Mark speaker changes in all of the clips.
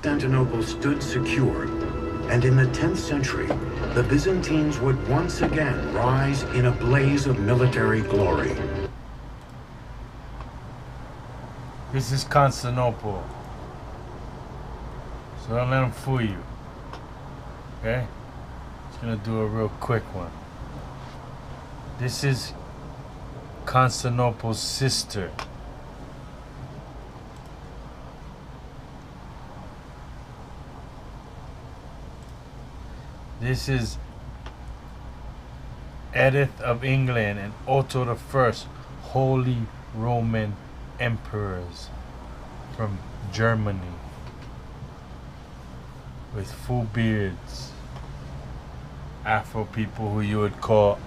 Speaker 1: Constantinople stood secure, and in the 10th century, the Byzantines would once again rise in a blaze of military glory.
Speaker 2: This is Constantinople. So don't let them fool you. Okay? Just gonna do a real quick one. This is Constantinople's sister. This is Edith of England and Otto I, Holy Roman Emperors from Germany, with full beards. Afro people who you would call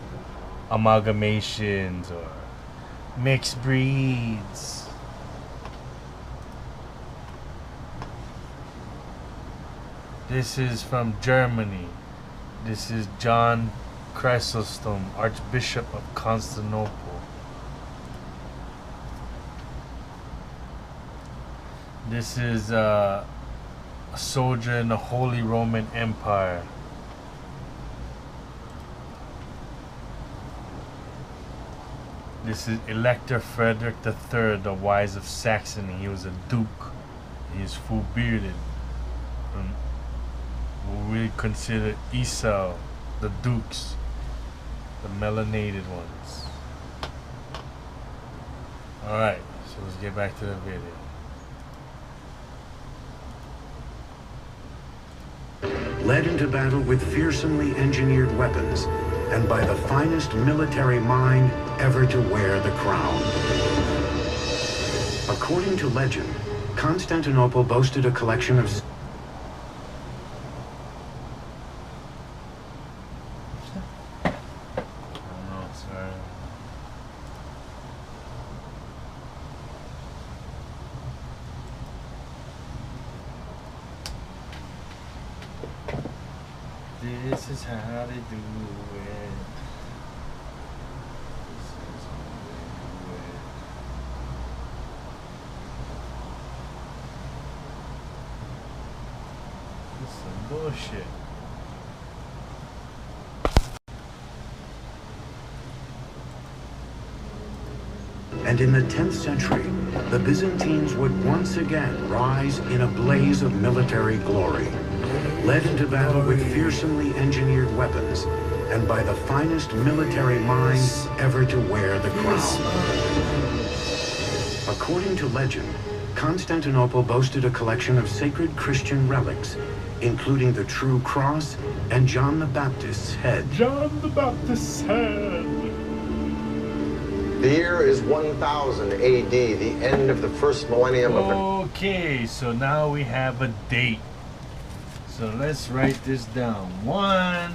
Speaker 2: amalgamations or mixed breeds. This is from Germany. This is John Chrysostom, Archbishop of Constantinople. This is a soldier in the Holy Roman Empire. This is Elector Frederick III, the Wise of Saxony. He was a duke. He is full bearded. We consider Esau, the dukes, the melanated ones. Alright, so let's get back to the video.
Speaker 1: Led into battle with fearsomely engineered weapons, and by the finest military mind ever to wear the crown. According to legend, Constantinople boasted a collection of
Speaker 2: This is how they do it. This is how they do it. This is some bullshit.
Speaker 1: And in the 10th century, the Byzantines would once again rise in a blaze of military glory, led into battle with fearsomely engineered weapons, and by the finest military mind ever to wear the crown. According to legend, Constantinople boasted a collection of sacred Christian relics, including the True Cross and John the Baptist's head.
Speaker 2: John the Baptist's head.
Speaker 3: The year is 1000 AD, the end of the first millennium of the...
Speaker 2: Okay, so now we have a date. So let's write this down. 1000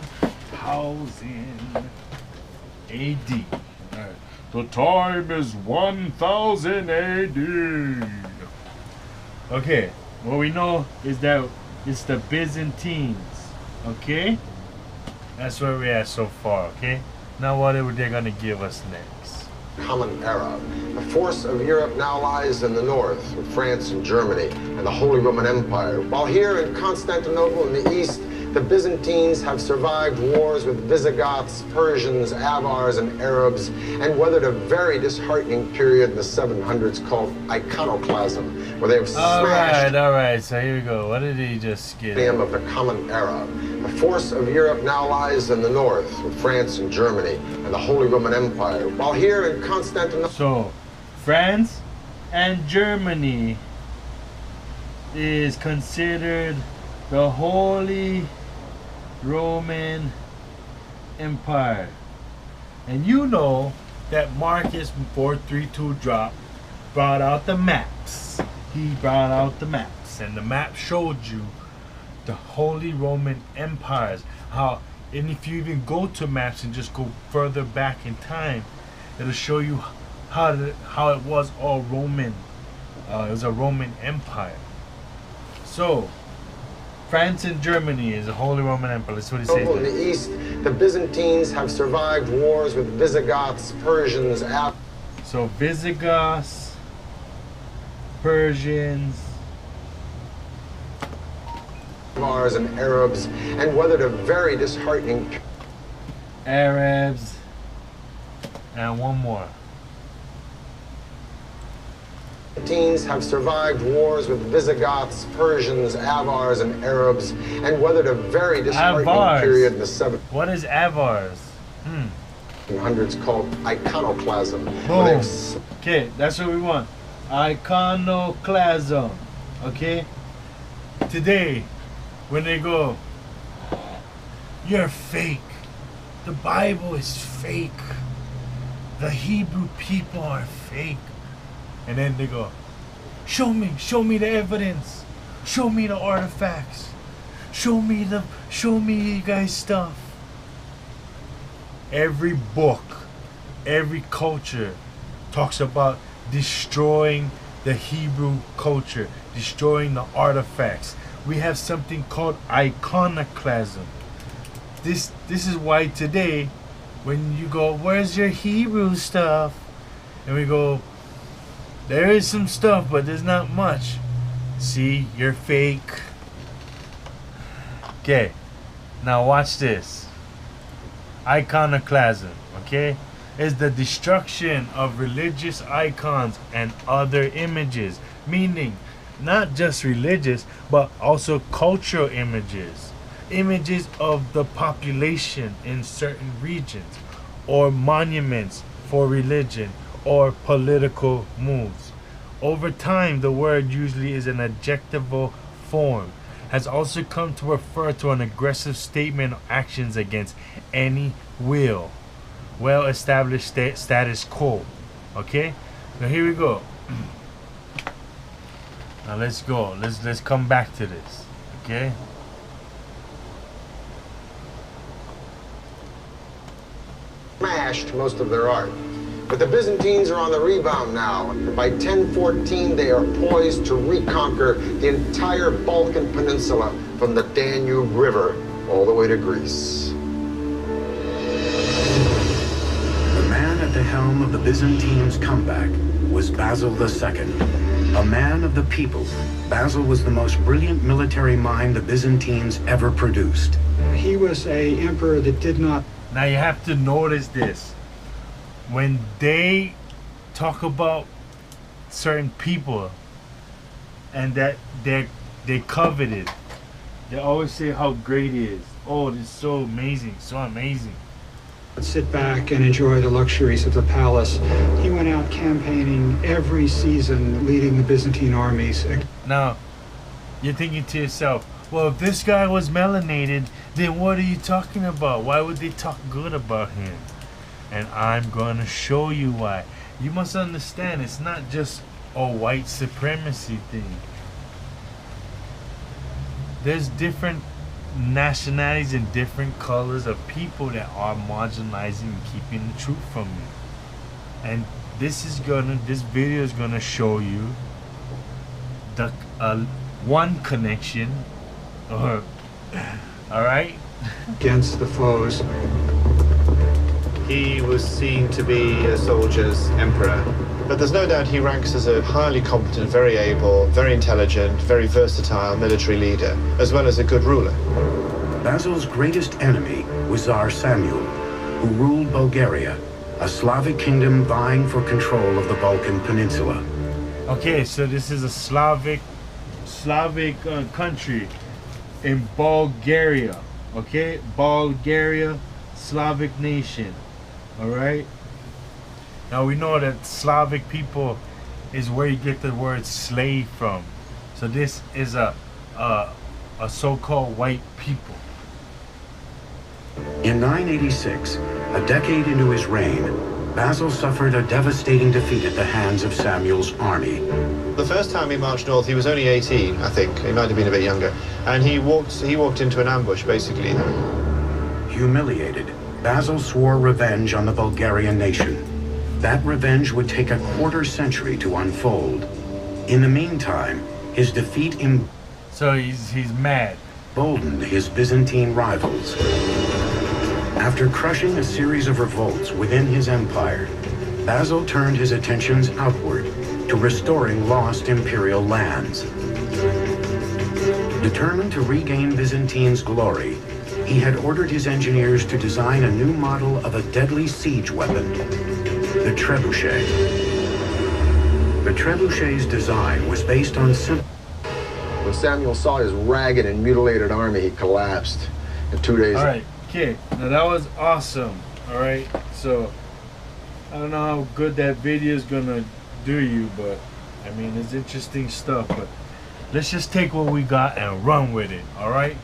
Speaker 2: AD. Alright. The time is 1000 AD. Okay, what we know is that it's the Byzantines. Okay? That's where we're at so far, okay? Now what are they gonna give us next?
Speaker 3: Common Era. The force of Europe now lies in the north, with France and Germany, and the Holy Roman Empire. While here in Constantinople in the east, the Byzantines have survived wars with Visigoths, Persians, Avars, and Arabs, and weathered a very disheartening period in the 700s called iconoclasm, where they have smashed...
Speaker 2: Alright, so here we go. What did he just get?
Speaker 3: ...of the Common Era. The force of Europe now lies in the north, with France and Germany, and the Holy Roman Empire. While here in Constantinople...
Speaker 2: So, France and Germany is considered the Holy Roman Empire. And you know that Marcus 432 brought out the maps. He brought out the maps, and the map showed you the Holy Roman Empires. How, and if you even go to maps and just go further back in time, it'll show you how it was all Roman. It was a Roman Empire. So, France and Germany is a Holy Roman Empire. That's what he says.
Speaker 3: In the east, the Byzantines have survived wars with Visigoths, Persians,
Speaker 2: So Visigoths, Persians,
Speaker 3: Avars and Arabs, and weathered a very disheartening
Speaker 2: Arabs, and one more.
Speaker 3: Byzantines have survived wars with Visigoths, Persians, Avars, and Arabs, and weathered a very disheartening
Speaker 2: Avars.
Speaker 3: period in the
Speaker 2: What is Avars?
Speaker 3: 1700s called iconoclasm.
Speaker 2: Boom. Okay, that's what we want. Iconoclasm. Okay? Today, when they go, you're fake. The Bible is fake. The Hebrew people are fake. And then they go, show me the evidence. Show me the artifacts. Show me you guys stuff. Every book, every culture talks about destroying the Hebrew culture, destroying the artifacts. We have something called iconoclasm. This is why today, when you go, where's your Hebrew stuff? And we go, there is some stuff, but there's not much. See, you're fake. Okay, now watch this. Iconoclasm, okay, is the destruction of religious icons and other images, meaning not just religious, but also cultural images, images of the population in certain regions, or monuments for religion or political moves. Over time, the word usually is an adjectival form, has also come to refer to an aggressive statement or actions against any well-established status quo. Okay, now here we go. Now let's go. Let's come back to this. Okay.
Speaker 3: Smashed most of their art. But the Byzantines are on the rebound now. By 1014, they are poised to reconquer the entire Balkan Peninsula from the Danube River all the way to Greece.
Speaker 1: The man at the helm of the Byzantines' comeback was Basil II, a man of the people. Basil was the most brilliant military mind the Byzantines ever produced.
Speaker 4: He was an emperor that did not.
Speaker 2: Now you have to notice this. When they talk about certain people and that they coveted, they always say how great he is. Oh, this is so amazing, so amazing.
Speaker 4: Sit back and enjoy the luxuries of the palace. He went out campaigning every season, leading the Byzantine armies.
Speaker 2: Now, you're thinking to yourself, well, if this guy was melanated, then what are you talking about? Why would they talk good about him? And I'm going to show you why. You must understand, it's not just a white supremacy thing. There's different nationalities and different colors of people that are marginalizing and keeping the truth from you. And this video is gonna show you the one connection, or all right,
Speaker 4: Against the foes.
Speaker 5: He was seen to be a soldier's emperor, but there's no doubt he ranks as a highly competent, very able, very intelligent, very versatile military leader, as well as a good ruler.
Speaker 1: Basil's greatest enemy was Tsar Samuel, who ruled Bulgaria, a Slavic kingdom vying for control of the Balkan Peninsula.
Speaker 2: Okay, so this is a Slavic country in Bulgaria. Okay, Bulgaria, Slavic nation. All right. Now we know that Slavic people is where you get the word slave from. So this is a so-called white people.
Speaker 1: In 986, a decade into his reign, Basil suffered a devastating defeat at the hands of Samuel's army.
Speaker 5: The first time he marched north, he was only 18, I think. He might have been a bit younger. And he walked into an ambush, basically.
Speaker 1: Humiliated, Basil swore revenge on the Bulgarian nation. That revenge would take a quarter-century to unfold. In the meantime, his defeat
Speaker 2: So he's mad.
Speaker 1: emboldened his Byzantine rivals. After crushing a series of revolts within his empire, Basil turned his attentions outward to restoring lost imperial lands. Determined to regain Byzantine's glory, he had ordered his engineers to design a new model of a deadly siege weapon, the trebuchet. The trebuchet's design was based on simple...
Speaker 3: When Samuel saw his ragged and mutilated army, he collapsed. And 2 days...
Speaker 2: All right, okay, now that was awesome. All right, so I don't know how good that video is gonna do you, but I mean, it's interesting stuff. But let's just take what we got and run with it. All right.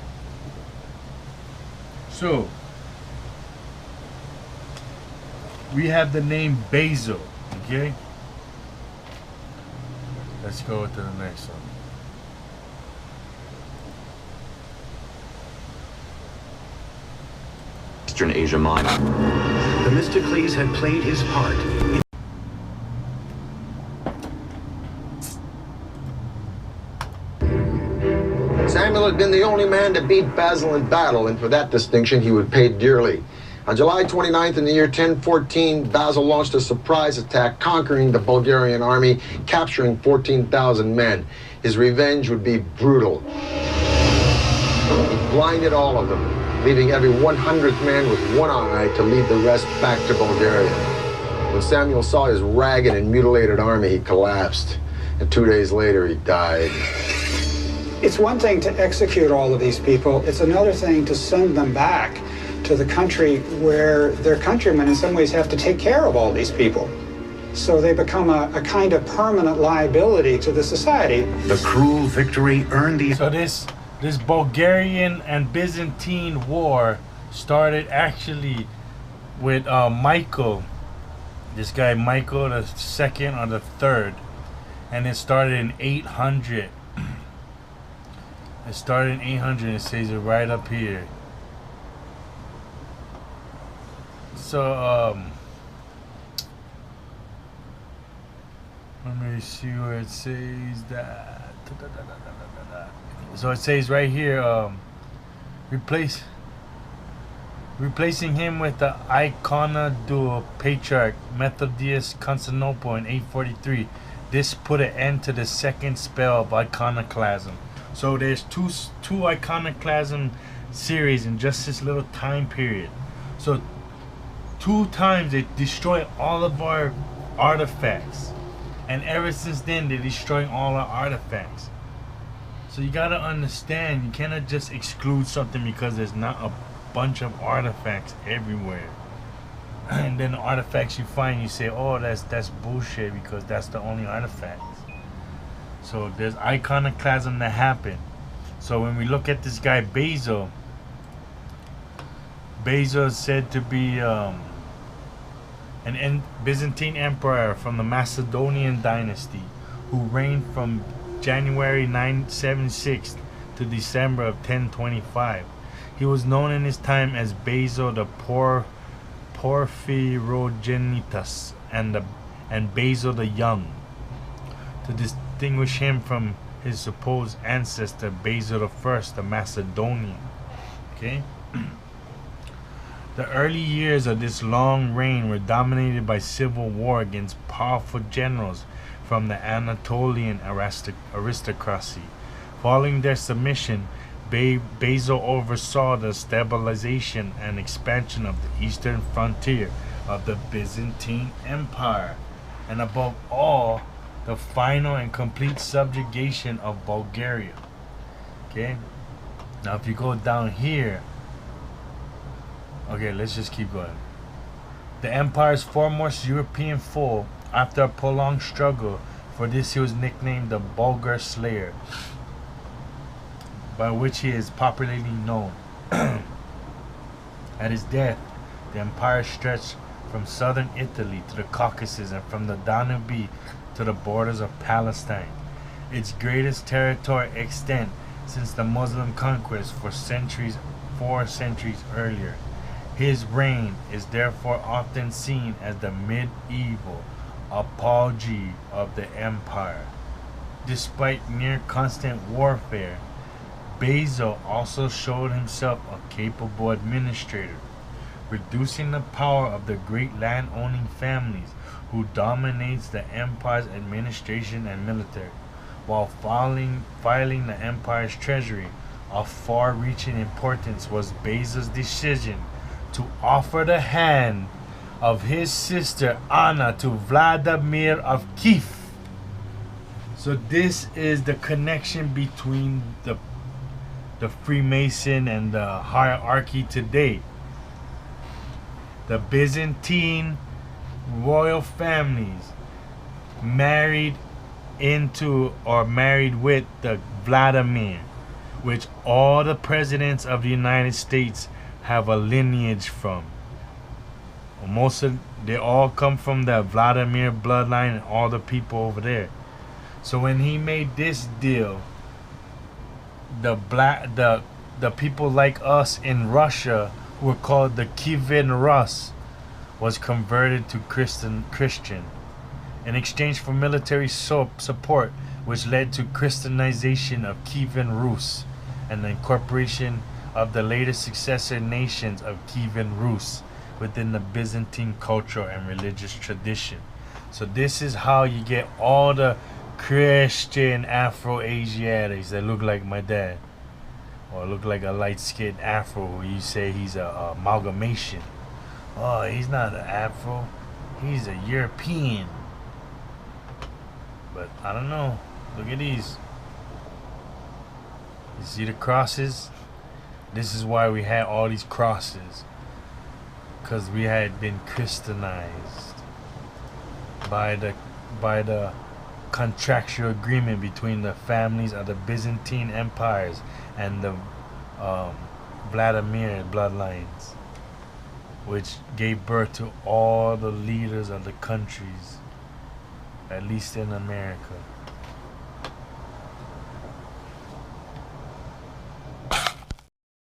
Speaker 2: So we have the name Basil. Okay. Let's go to the next one.
Speaker 6: Eastern Asia Minor.
Speaker 1: Themistocles had played his part in...
Speaker 3: Samuel had been the only man to beat Basil in battle, and for that distinction he would pay dearly. On July 29th in the year 1014, Basil launched a surprise attack, conquering the Bulgarian army, capturing 14,000 men. His revenge would be brutal. He blinded all of them, leaving every 100th man with one eye to lead the rest back to Bulgaria. When Samuel saw his ragged and mutilated army, he collapsed, and 2 days later he died.
Speaker 4: It's one thing to execute all of these people. It's another thing to send them back to the country where their countrymen in some ways have to take care of all these people. So they become a kind of permanent liability to the society.
Speaker 1: The cruel victory earned the...
Speaker 2: So this Bulgarian and Byzantine war started actually with Michael, this guy Michael the second or the third, and it started in 800. It started in 800. It says it right up here. So let me see where it says that. So it says right here, replacing him with the Iconodule Patriarch Methodius Constantinople in 843. This put an end to the second spell of iconoclasm. So there's two iconoclasm series in just this little time period. So 2 times they destroyed all of our artifacts, and ever since then they're destroying all our artifacts. So you gotta understand, you cannot just exclude something because there's not a bunch of artifacts everywhere. And then the artifacts you find, you say, oh, that's bullshit because that's the only artifacts. So there's iconoclasm that happened. So when we look at this guy Basil is said to be an Byzantine emperor from the Macedonian dynasty who reigned from January 976 to December of 1025. He was known in his time as Basil the Porphyrogenitus and Basil the Young, to distinguish him from his supposed ancestor Basil I, the Macedonian. Okay. The early years of this long reign were dominated by civil war against powerful generals from the Anatolian aristocracy. Following their submission, Basil oversaw the stabilization and expansion of the eastern frontier of the Byzantine Empire, and above all, the final and complete subjugation of Bulgaria. Okay, now if you go down here, okay, let's just keep going. The empire's foremost European foe, after a prolonged struggle, for this he was nicknamed the Bulgar Slayer, by which he is popularly known. At his death, the empire stretched from southern Italy to the Caucasus and from the Danube to the borders of Palestine, its greatest territorial extent since the Muslim conquest 4 centuries earlier. His reign is therefore often seen as the medieval apogee of the empire. Despite near constant warfare, Basil also showed himself a capable administrator, reducing the power of the great land-owning families who dominates the empire's administration and military, while filing the empire's treasury. Of far-reaching importance was Beza's decision to offer the hand of his sister Anna to Vladamir of Kiev. So this is the connection between the Freemason and the hierarchy today. The Byzantine royal families married into or married with the Vladamir, which all the presidents of the United States have a lineage from. They all come from the Vladimir bloodline and all the people over there. So when he made this deal, the people like us in Russia, who were called the Kievan Rus, was converted to Christian in exchange for military support, which led to Christianization of Kievan Rus and the incorporation of the later successor nations of Kievan Rus within the Byzantine cultural and religious tradition. So this is how you get all the Christian Afro-Asiatics that look like my dad, or look like a light-skinned Afro who you say he's a amalgamation. Oh, he's not an Afro, he's a European. But I don't know. Look at these. You see the crosses? This is why we had all these crosses, because we had been Christianized by the contractual agreement between the families of the Byzantine empires and the Vladimir bloodlines, which gave birth to all the leaders of the countries, at least in America.